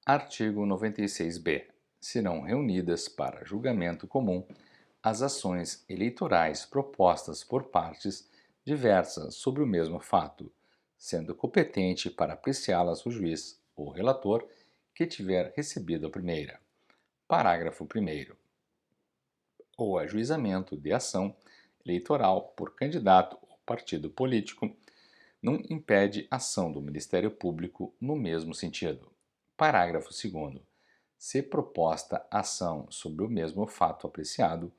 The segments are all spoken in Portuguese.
Artigo 96b. Serão reunidas para julgamento comum as ações eleitorais propostas por partes diversas sobre o mesmo fato, sendo competente para apreciá-las o juiz ou relator que tiver recebido a primeira. Parágrafo 1º. O ajuizamento de ação eleitoral por candidato ou partido político não impede ação do Ministério Público no mesmo sentido. Parágrafo 2º. Se proposta ação sobre o mesmo fato apreciado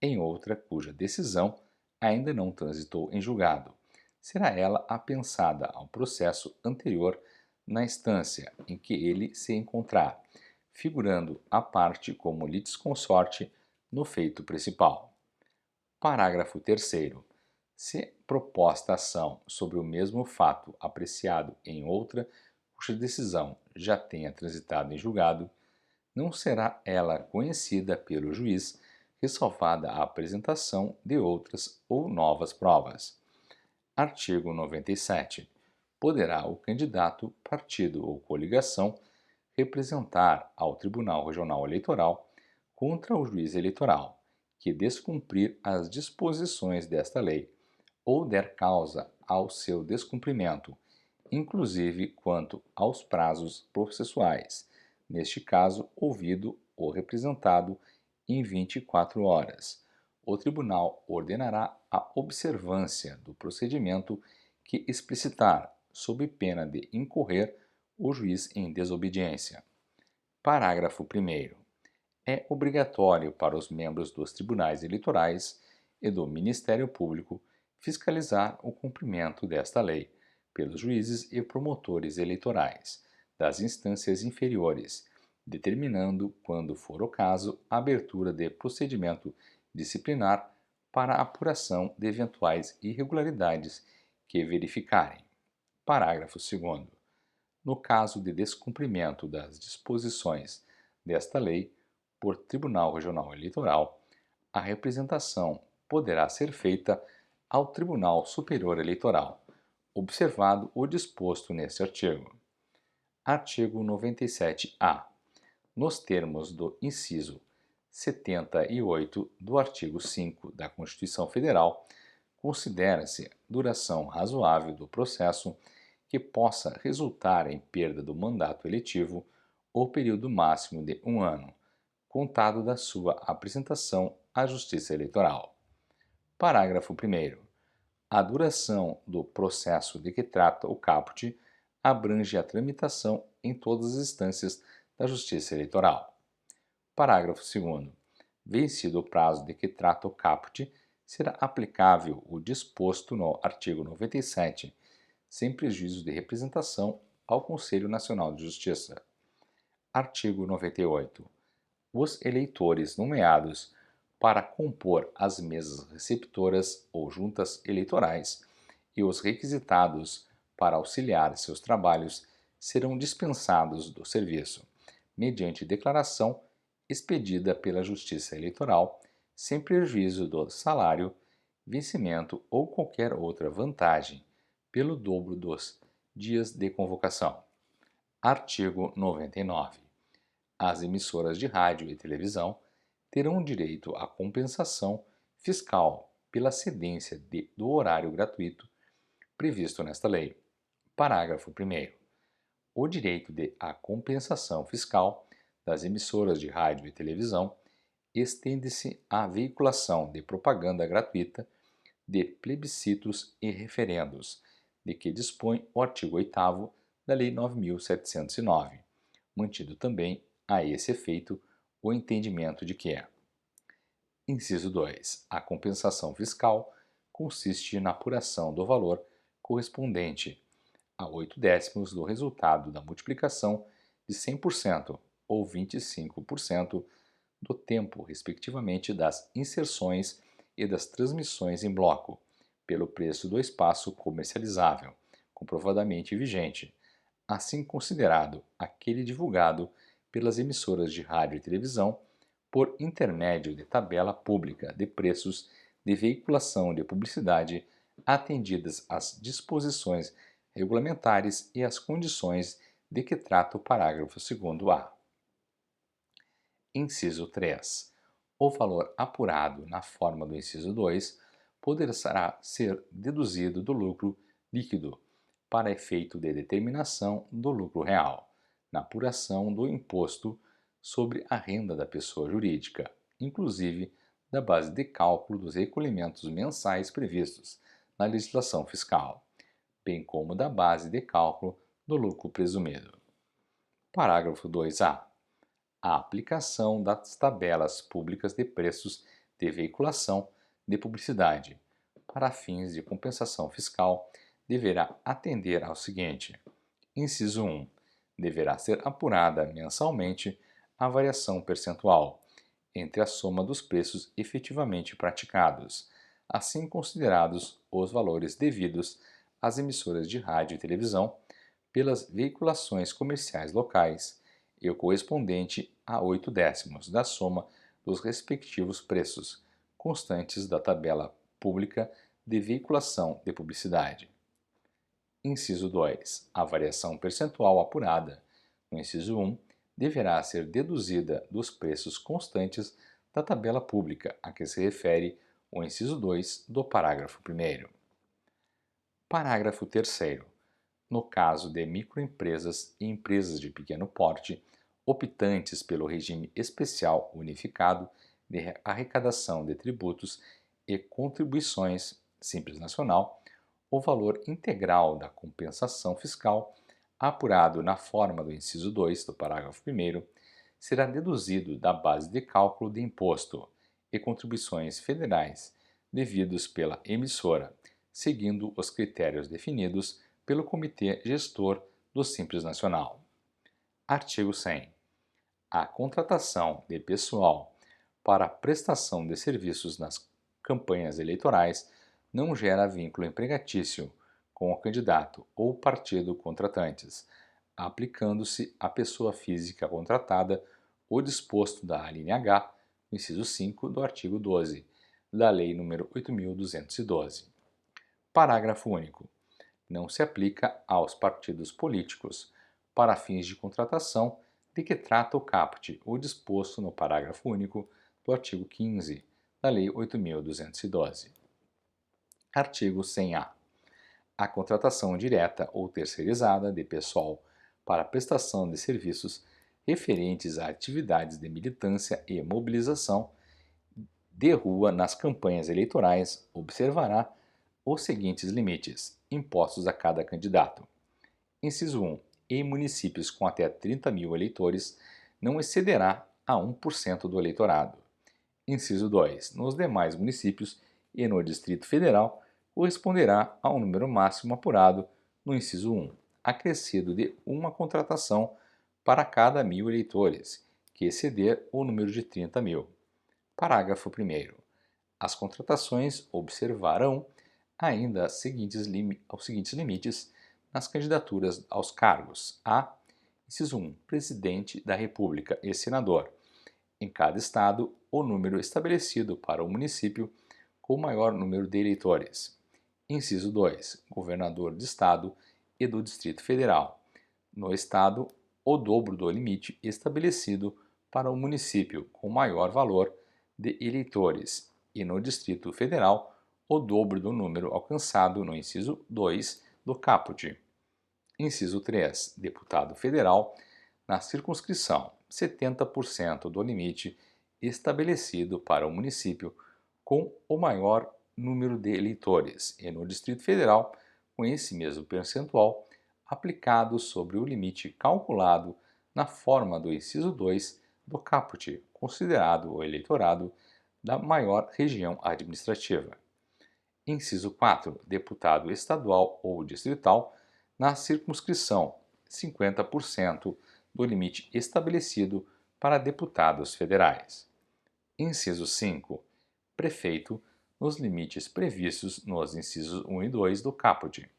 em outra cuja decisão ainda não transitou em julgado, será ela apensada ao processo anterior na instância em que ele se encontrar, figurando a parte como litisconsorte no feito principal. Parágrafo 3º. Se proposta ação sobre o mesmo fato apreciado em outra cuja decisão já tenha transitado em julgado, não será ela conhecida pelo juiz, ressalvada a apresentação de outras ou novas provas. Artigo 97. Poderá o candidato, partido ou coligação representar ao Tribunal Regional Eleitoral contra o juiz eleitoral que descumprir as disposições desta lei ou der causa ao seu descumprimento, inclusive quanto aos prazos processuais, neste caso, ouvido ou representado em 24 horas. O tribunal ordenará a observância do procedimento que explicitar, sob pena de incorrer o juiz em desobediência. Parágrafo 1º. É obrigatório para os membros dos tribunais eleitorais e do Ministério Público fiscalizar o cumprimento desta lei pelos juízes e promotores eleitorais das instâncias inferiores, determinando, quando for o caso, a abertura de procedimento disciplinar para a apuração de eventuais irregularidades que verificarem. Parágrafo 2º. No caso de descumprimento das disposições desta lei por Tribunal Regional Eleitoral, a representação poderá ser feita ao Tribunal Superior Eleitoral, observado o disposto neste artigo. Artigo 97-A. Nos termos do inciso 78 do artigo 5 da Constituição Federal, considera-se duração razoável do processo que possa resultar em perda do mandato eletivo ou período máximo de 1 ano, contado da sua apresentação à Justiça Eleitoral. Parágrafo 1º. A duração do processo de que trata o caput abrange a tramitação em todas as instâncias da Justiça Eleitoral. Parágrafo 2º. Vencido o prazo de que trata o caput, será aplicável o disposto no artigo 97, sem prejuízo de representação ao Conselho Nacional de Justiça. Artigo 98. Os eleitores nomeados para compor as mesas receptoras ou juntas eleitorais e os requisitados para auxiliar seus trabalhos serão dispensados do serviço, mediante declaração expedida pela Justiça Eleitoral, sem prejuízo do salário, vencimento ou qualquer outra vantagem, pelo dobro dos dias de convocação. Artigo 99. As emissoras de rádio e televisão terão direito à compensação fiscal pela cedência do horário gratuito previsto nesta lei. Parágrafo 1º. O direito à compensação fiscal das emissoras de rádio e televisão estende-se à veiculação de propaganda gratuita de plebiscitos e referendos, de que dispõe o artigo 8º da Lei 9.709, mantido também a esse efeito o entendimento de que Inciso 2. A compensação fiscal consiste na apuração do valor correspondente a 8/10 do resultado da multiplicação de 100% ou 25% do tempo, respectivamente, das inserções e das transmissões em bloco, pelo preço do espaço comercializável, comprovadamente vigente, assim considerado aquele divulgado pelas emissoras de rádio e televisão por intermédio de tabela pública de preços de veiculação de publicidade, atendidas as disposições regulamentares e as condições de que trata o parágrafo 2º-A. Inciso 3. O valor apurado na forma do inciso 2 poderá ser deduzido do lucro líquido para efeito de determinação do lucro real, na apuração do imposto sobre a renda da pessoa jurídica, inclusive da base de cálculo dos recolhimentos mensais previstos na legislação fiscal, bem como da base de cálculo do lucro presumido. Parágrafo 2A. A aplicação das tabelas públicas de preços de veiculação de publicidade para fins de compensação fiscal deverá atender ao seguinte: inciso 1. Deverá ser apurada mensalmente a variação percentual entre a soma dos preços efetivamente praticados, assim considerados os valores devidos às emissoras de rádio e televisão pelas veiculações comerciais locais e o correspondente a 8/10 da soma dos respectivos preços constantes da tabela pública de veiculação de publicidade. Inciso 2. A variação percentual apurada no inciso 1 deverá ser deduzida dos preços constantes da tabela pública a que se refere o inciso 2 do parágrafo 1º. Parágrafo 3º. No caso de microempresas e empresas de pequeno porte, optantes pelo regime especial unificado de arrecadação de tributos e contribuições Simples Nacional, o valor integral da compensação fiscal, apurado na forma do inciso 2 do parágrafo 1º, será deduzido da base de cálculo de imposto e contribuições federais devidos pela emissora, seguindo os critérios definidos pelo Comitê Gestor do Simples Nacional. Artigo 100. A contratação de pessoal para prestação de serviços nas campanhas eleitorais não gera vínculo empregatício com o candidato ou partido contratantes, aplicando-se à pessoa física contratada o disposto da alínea H, no inciso 5 do artigo 12 da Lei nº 8.212. Parágrafo único. Não se aplica aos partidos políticos, para fins de contratação de que trata o caput, o disposto no parágrafo único do artigo 15 da Lei 8.212. Artigo 100-A. A contratação direta ou terceirizada de pessoal para prestação de serviços referentes a atividades de militância e mobilização de rua nas campanhas eleitorais observará os seguintes limites, impostos a cada candidato. Inciso 1. Em municípios com até 30 mil eleitores, não excederá a 1% do eleitorado. Inciso 2. Nos demais municípios e no Distrito Federal, corresponderá a um número máximo apurado no inciso 1, acrescido de uma contratação para cada 1.000 eleitores, que exceder o número de 30 mil. Parágrafo 1º. As contratações observarão ainda os seguintes limites nas candidaturas aos cargos. A. Inciso 1. Presidente da República e senador. Em cada estado, o número estabelecido para o município com o maior número de eleitores. Inciso 2. Governador de estado e do Distrito Federal. No estado, o dobro do limite estabelecido para o município com maior valor de eleitores e no Distrito Federal, o dobro do número alcançado no inciso 2 do caput. Inciso 3. Deputado federal, na circunscrição, 70% do limite estabelecido para o município com o maior número de eleitores e no Distrito Federal, com esse mesmo percentual, aplicado sobre o limite calculado na forma do inciso 2 do caput, considerado o eleitorado da maior região administrativa. Inciso 4. Deputado estadual ou distrital, na circunscrição, 50% do limite estabelecido para deputados federais. Inciso 5. Prefeito, nos limites previstos nos incisos 1 e 2 do caput.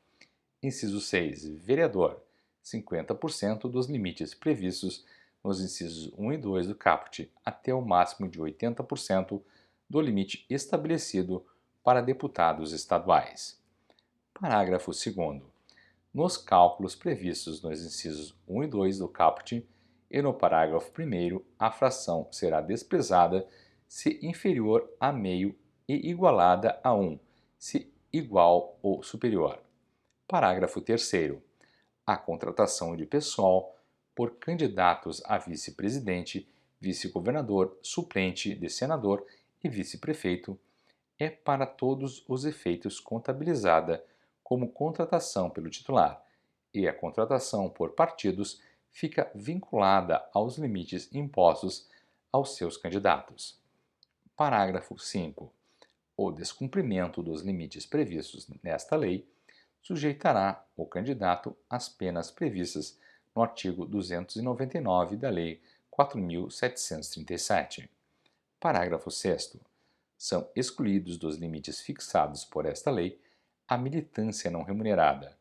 Inciso 6. Vereador, 50% dos limites previstos nos incisos 1 e 2 do caput, até o máximo de 80% do limite estabelecido para deputados estaduais. Parágrafo 2º. nos cálculos previstos nos incisos 1 e 2 do caput e no parágrafo 1º, a fração será desprezada se inferior a meio e igualada a 1, se igual ou superior. Parágrafo 3º. A contratação de pessoal por candidatos a vice-presidente, vice-governador, suplente de senador e vice-prefeito é para todos os efeitos contabilizada como contratação pelo titular, e a contratação por partidos fica vinculada aos limites impostos aos seus candidatos. Parágrafo 5. O descumprimento dos limites previstos nesta lei sujeitará o candidato às penas previstas no artigo 299 da Lei 4.737. Parágrafo 6º. São excluídos dos limites fixados por esta lei a militância não remunerada,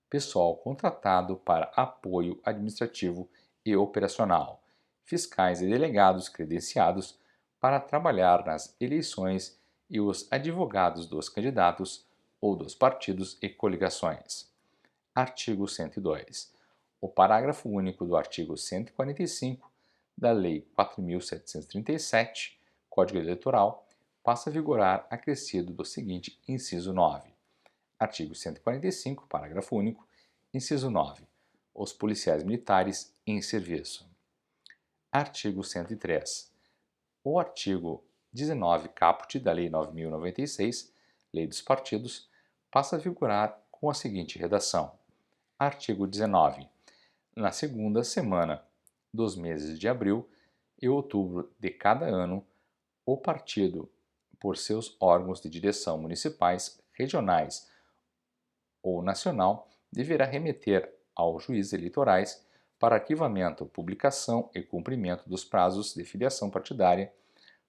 pessoal contratado para apoio administrativo e operacional, fiscais e delegados credenciados para trabalhar nas eleições e os advogados dos candidatos ou dos partidos e coligações. Artigo 102. O parágrafo único do artigo 145 da Lei 4.737, Código Eleitoral, passa a vigorar acrescido do seguinte inciso 9. Artigo 145, parágrafo único, inciso 9. Os policiais militares em serviço. Artigo 103. O artigo 19 caput da Lei 9.096, Lei dos Partidos, passa a vigorar com a seguinte redação. Artigo 19. Na segunda semana dos meses de abril e outubro de cada ano, o partido, por seus órgãos de direção municipais, regionais ou nacional, deverá remeter aos juízes eleitorais para arquivamento, publicação e cumprimento dos prazos de filiação partidária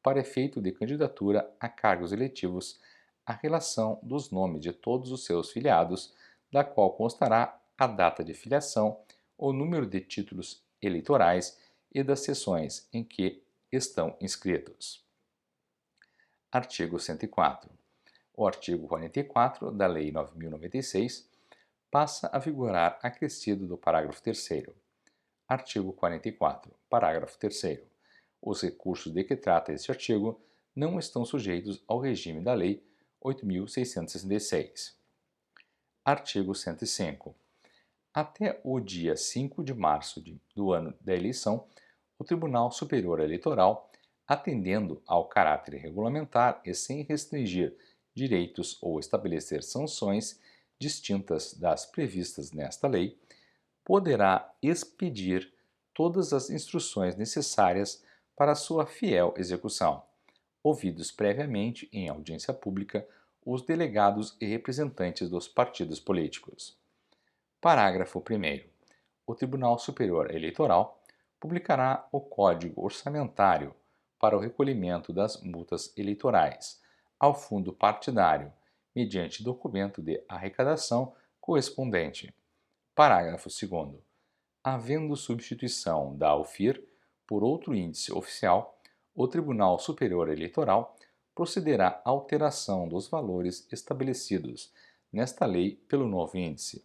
para efeito de candidatura a cargos eletivos a relação dos nomes de todos os seus filiados, da qual constará a data de filiação, o número de títulos eleitorais e das seções em que estão inscritos. Artigo 104. O artigo 44 da Lei 9.096 passa a vigorar acrescido do parágrafo 3º. Artigo 44. Parágrafo 3º. Os recursos de que trata este artigo não estão sujeitos ao regime da Lei 8.666. Artigo 105. Até o dia 5 de março do ano da eleição, o Tribunal Superior Eleitoral, atendendo ao caráter regulamentar e sem restringir direitos ou estabelecer sanções distintas das previstas nesta lei, poderá expedir todas as instruções necessárias para sua fiel execução, ouvidos previamente em audiência pública os delegados e representantes dos partidos políticos. Parágrafo 1º. O Tribunal Superior Eleitoral publicará o Código Orçamentário para o recolhimento das multas eleitorais ao fundo partidário, mediante documento de arrecadação correspondente. Parágrafo 2º. Havendo substituição da AUFIR por outro índice oficial, o Tribunal Superior Eleitoral procederá à alteração dos valores estabelecidos nesta lei pelo novo índice.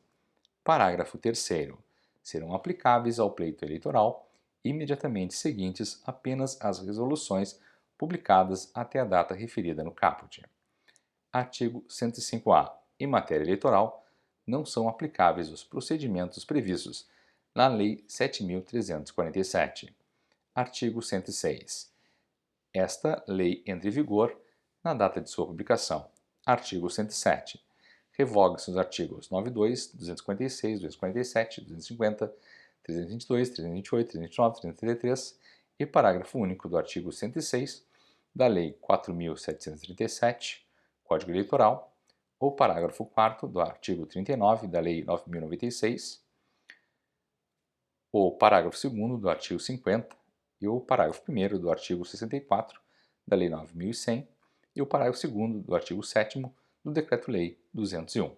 Parágrafo 3º. Serão aplicáveis ao pleito eleitoral imediatamente seguintes apenas as resoluções publicadas até a data referida no caput. Artigo 105-A. Em matéria eleitoral, não são aplicáveis os procedimentos previstos na Lei 7.347. Artigo 106. Esta lei entra em vigor na data de sua publicação. Artigo 107. Revoga-se os artigos 92, 246, 247, 250, 322, 328, 329, 333 e parágrafo único do artigo 106 da Lei 4.737, Código Eleitoral, ou parágrafo 4º do artigo 39 da Lei 9.096, o parágrafo 2º do artigo 50 e o parágrafo 1º do artigo 64 da Lei 9.100 e o parágrafo 2º do artigo 7º do Decreto-Lei 201.